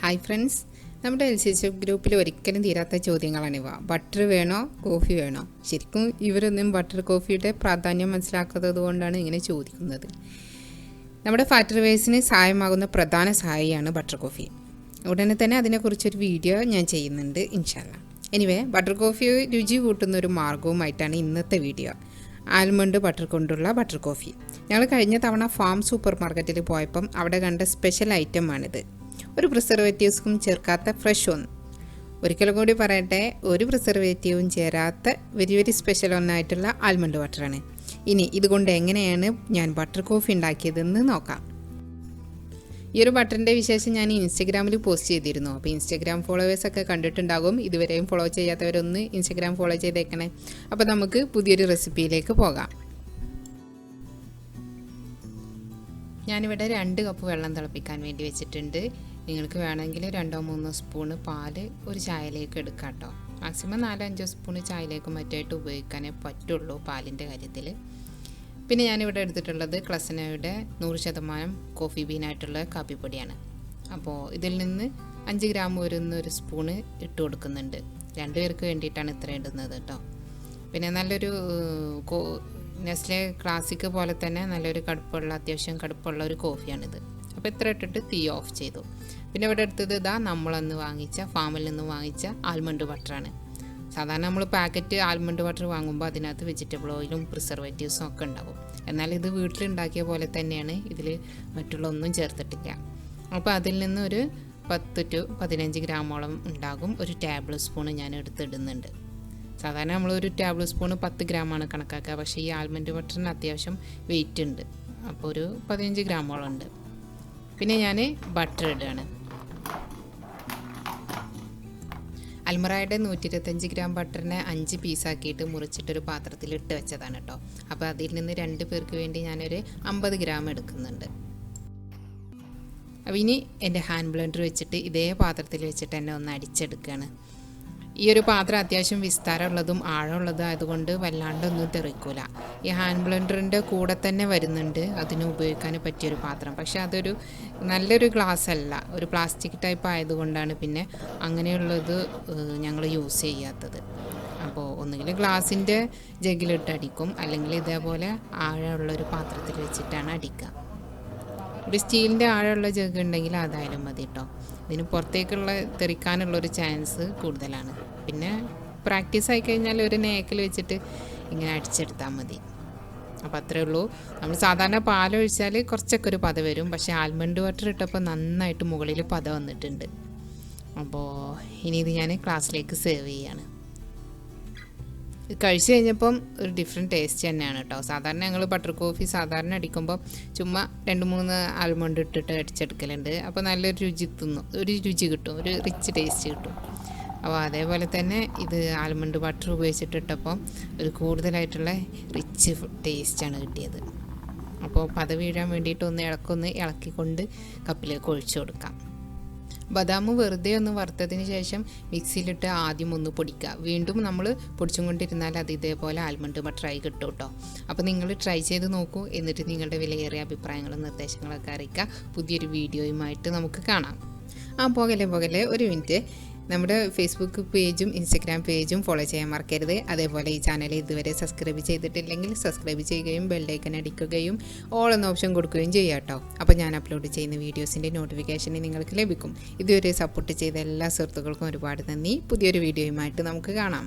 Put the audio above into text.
Hi friends, നമ്മുടെ LCH ഗ്രൂപ്പിൽ ഒരിക്കലും തീരാത്ത ചോദ്യങ്ങളാണിവ. ബട്ടർ വേണോ, കോഫി വേണോ? ശരിക്കും ഇവരൊന്നും ബട്ടർ കോഫിയുടെ പ്രാധാന്യം മനസ്സിലാക്കാത്തത് കൊണ്ടാണ് ഇങ്ങനെ ചോദിക്കുന്നത്. നമ്മുടെ ഫാറ്റ് റിവേഴ്സിന് സഹായമാകുന്ന പ്രധാന സഹായിയാണ് ബട്ടർ കോഫി. ഉടനെ തന്നെ അതിനെക്കുറിച്ചൊരു വീഡിയോ ഞാൻ ചെയ്യുന്നുണ്ട് ഇൻഷാല്ല. എനിവേ, ബട്ടർ കോഫി രുചി കൂട്ടുന്ന ഒരു മാർഗവുമായിട്ടാണ് ഇന്നത്തെ വീഡിയോ. ആൽമണ്ട് ബട്ടർ കൊണ്ടുള്ള ബട്ടർ കോഫി. ഞങ്ങൾ കഴിഞ്ഞ തവണ ഫാം സൂപ്പർ മാർക്കറ്റിൽ പോയപ്പം അവിടെ കണ്ട സ്പെഷ്യൽ ഐറ്റമാണിത്. ഒരു പ്രിസർവേറ്റീവ്സും ചേർക്കാത്ത ഫ്രഷ് ഒന്ന്. ഒരിക്കലും കൂടി പറയട്ടെ, ഒരു പ്രിസർവേറ്റീവും ചേരാത്ത വെരി സ്പെഷ്യൽ ഒന്നായിട്ടുള്ള ആൽമണ്ട് ബട്ടറാണ്. ഇനി ഇതുകൊണ്ട് എങ്ങനെയാണ് ഞാൻ ബട്ടർ കോഫി ഉണ്ടാക്കിയതെന്ന് നോക്കാം. ഈ ഒരു ബട്ടറിൻ്റെ വിശേഷം ഞാൻ ഇൻസ്റ്റഗ്രാമിൽ പോസ്റ്റ് ചെയ്തിരുന്നു. അപ്പോൾ ഇൻസ്റ്റഗ്രാം ഫോളോവേഴ്സൊക്കെ കണ്ടിട്ടുണ്ടാകും. ഇതുവരെയും ഫോളോ ചെയ്യാത്തവരൊന്ന് ഇൻസ്റ്റഗ്രാം ഫോളോ ചെയ്തേക്കണേ. അപ്പോൾ നമുക്ക് പുതിയൊരു റെസിപ്പിയിലേക്ക് പോകാം. ഞാനിവിടെ 2 കപ്പ് വെള്ളം തിളപ്പിക്കാൻ വേണ്ടി വെച്ചിട്ടുണ്ട്. നിങ്ങൾക്ക് വേണമെങ്കിൽ 2-3 സ്പൂണ് പാല് ഒരു ചായയിലേക്ക് എടുക്കാം കേട്ടോ. മാക്സിമം 4-5 സ്പൂണ് ചായയിലേക്ക് മറ്റായിട്ട് ഉപയോഗിക്കാനേ പറ്റുള്ളൂ പാലിൻ്റെ കാര്യത്തിൽ. പിന്നെ ഞാനിവിടെ എടുത്തിട്ടുള്ളത് ക്ലസനയുടെ 100% കോഫി ബീനായിട്ടുള്ള കാപ്പിപ്പൊടിയാണ്. അപ്പോൾ ഇതിൽ നിന്ന് 5 ഗ്രാം വരുന്ന ഒരു സ്പൂണ് ഇട്ട് കൊടുക്കുന്നുണ്ട്. 2 പേർക്ക് വേണ്ടിയിട്ടാണ് ഇത്ര ഇടുന്നത് കേട്ടോ. പിന്നെ നല്ലൊരു നെസ്ലെ ക്ലാസിക് പോലെ തന്നെ നല്ലൊരു അത്യാവശ്യം കടുപ്പുള്ള ഒരു കോഫിയാണിത്. അപ്പോൾ ഇത്ര ഇട്ടിട്ട് തീ ഓഫ് ചെയ്തു. പിന്നെ ഇവിടെ എടുത്തത് നമ്മളന്ന് വാങ്ങിച്ച ഫാമിൽ നിന്ന് വാങ്ങിച്ച ആൽമണ്ട് ബട്ടറാണ്. സാധാരണ നമ്മൾ പാക്കറ്റ് ആൽമണ്ട് ബട്ടർ വാങ്ങുമ്പോൾ അതിനകത്ത് വെജിറ്റബിൾ ഓയിലും പ്രിസർവേറ്റീവ്സും ഒക്കെ ഉണ്ടാകും. എന്നാൽ ഇത് വീട്ടിലുണ്ടാക്കിയ പോലെ തന്നെയാണ്. ഇതിൽ മറ്റുള്ള ഒന്നും ചേർത്തിട്ടില്ല. അപ്പോൾ അതിൽ നിന്ന് ഒരു 10-15 ഗ്രാമോളം ഉണ്ടാകും. ഒരു ടേബിൾ സ്പൂണ് ഞാൻ എടുത്തിടുന്നുണ്ട്. സാധാരണ നമ്മളൊരു ടേബിൾ സ്പൂണ് 10 ഗ്രാമാണ് കണക്കാക്കുക. പക്ഷേ ഈ ആൽമണ്ട് ബട്ടറിന് അത്യാവശ്യം വെയിറ്റ് ഉണ്ട്. അപ്പോൾ ഒരു 15 ഗ്രാമോളം ഉണ്ട്. പിന്നെ ഞാൻ ബട്ടർ ഇടുകയാണ്. അൽമറായുടെ 125 ഗ്രാം ബട്ടറിനെ 5 പീസാക്കിയിട്ട് മുറിച്ചിട്ടൊരു പാത്രത്തിൽ ഇട്ട് വെച്ചതാണ് കേട്ടോ. അപ്പോൾ അതിൽ നിന്ന് 2 പേർക്ക് വേണ്ടി ഞാനൊരു 50 ഗ്രാം എടുക്കുന്നുണ്ട്. അപ്പോൾ ഇനി എൻ്റെ ഹാൻഡ് ബ്ലെൻഡർ വെച്ചിട്ട് ഇതേ പാത്രത്തിൽ വെച്ചിട്ട് എന്നെ ഒന്ന് അടിച്ചെടുക്കുകയാണ്. ഈ ഒരു പാത്രം അത്യാവശ്യം വിസ്താരമുള്ളതും ആഴമുള്ളതും ആയതുകൊണ്ട് വല്ലാണ്ടൊന്നും തെറിക്കൂല. ഈ ഹാൻഡ് ബ്ലെൻഡറിൻ്റെ കൂടെ തന്നെ വരുന്നുണ്ട് അതിന് ഉപയോഗിക്കാൻ പറ്റിയൊരു പാത്രം. പക്ഷെ അതൊരു നല്ലൊരു ഗ്ലാസ് അല്ല, ഒരു പ്ലാസ്റ്റിക് ടൈപ്പ് ആയതുകൊണ്ടാണ് പിന്നെ അങ്ങനെയുള്ളത് ഞങ്ങൾ യൂസ് ചെയ്യാത്തത്. അപ്പോൾ ഒന്നുകിൽ ഗ്ലാസിൻ്റെ ജഗ്ഗിലിട്ട് അടിക്കും, അല്ലെങ്കിൽ ഇതേപോലെ ആഴമുള്ളൊരു പാത്രത്തിൽ വെച്ചിട്ടാണ് അടിക്കുക. ഒരു സ്റ്റീലിൻ്റെ ആഴമുള്ള ജഗ് ഉണ്ടെങ്കിൽ അതായാലും മതി കേട്ടോ. ഇതിന് പുറത്തേക്കുള്ള തെറിക്കാനുള്ളൊരു ചാൻസ് കൂടുതലാണ്. പിന്നെ പ്രാക്ടീസ് ആയിക്കഴിഞ്ഞാൽ ഒരു നേക്കിൽ വെച്ചിട്ട് ഇങ്ങനെ അടിച്ചെടുത്താൽ മതി. അപ്പോൾ അത്രയേ ഉള്ളൂ. നമ്മൾ സാധാരണ പാലൊഴിച്ചാൽ കുറച്ചൊക്കെ ഒരു പത വരും. പക്ഷേ ആൽമണ്ട് ബട്ടർ ഇട്ടപ്പോൾ നന്നായിട്ട് മുകളിൽ പത വന്നിട്ടുണ്ട്. അപ്പോൾ ഇനി ഇത് ഞാൻ ക്ലാസ്സിലേക്ക് സെർവ് ചെയ്യാണ്. കഴിച്ച് കഴിഞ്ഞപ്പം ഒരു ഡിഫറെൻറ്റ് ടേസ്റ്റ് തന്നെയാണ് കേട്ടോ. സാധാരണ ഞങ്ങൾ ബട്ടർ കോഫി സാധാരണ അടിക്കുമ്പോൾ ചുമ്മാ 2-3 ആൽമണ്ട് ഇട്ടിട്ട് അടിച്ചെടുക്കലുണ്ട്. അപ്പോൾ നല്ലൊരു രുചി കിട്ടും, ഒരു റിച്ച് ടേസ്റ്റ് കിട്ടും. അപ്പോൾ അതേപോലെ തന്നെ ഇത് ആൽമണ്ട് ബട്ടർ ഉപയോഗിച്ചിട്ടിട്ടപ്പം ഒരു കൂടുതലായിട്ടുള്ള റിച്ച് ടേസ്റ്റാണ് കിട്ടിയത്. അപ്പോൾ പത വീഴാൻ വേണ്ടിയിട്ട് ഒന്ന് ഇളക്കിക്കൊണ്ട് കപ്പിലേക്ക് ഒഴിച്ചു കൊടുക്കാം. ബദാം വെറുതെ ഒന്ന് വറുത്തതിന് ശേഷം മിക്സിയിലിട്ട് ആദ്യം ഒന്ന് പൊടിക്കുക. വീണ്ടും നമ്മൾ പൊടിച്ചും കൊണ്ടിരുന്നാൽ അത് ഇതേപോലെ ആൽമണ്ട് ബട്ടറായി കിട്ടും കേട്ടോ. അപ്പോൾ നിങ്ങൾ ട്രൈ ചെയ്ത് നോക്കൂ. എന്നിട്ട് നിങ്ങളുടെ വിലയേറിയ അഭിപ്രായങ്ങളും നിർദ്ദേശങ്ങളൊക്കെ അറിയിക്കുക. പുതിയൊരു വീഡിയോയുമായിട്ട് നമുക്ക് കാണാം. പോകല്ലേ ഒരു മിനിറ്റ്. നമ്മുടെ ഫേസ്ബുക്ക് പേജും ഇൻസ്റ്റഗ്രാം പേജും ഫോളോ ചെയ്യാൻ മറക്കരുത്. അതേപോലെ ഈ ചാനൽ ഇതുവരെ സബ്സ്ക്രൈബ് ചെയ്തിട്ടില്ലെങ്കിൽ സബ്സ്ക്രൈബ് ചെയ്യുകയും ബെല്ലൈക്കൻ അടിക്കുകയും ഓൾ എന്ന ഓപ്ഷൻ കൊടുക്കുകയും ചെയ്യുക കേട്ടോ. അപ്പോൾ ഞാൻ അപ്ലോഡ് ചെയ്യുന്ന വീഡിയോസിൻ്റെ നോട്ടിഫിക്കേഷൻ നിങ്ങൾക്ക് ലഭിക്കും. ഇതുവരെ സപ്പോർട്ട് ചെയ്ത എല്ലാ സുഹൃത്തുക്കൾക്കും ഒരുപാട് നന്ദി. പുതിയൊരു വീഡിയോയുമായിട്ട് നമുക്ക് കാണാം.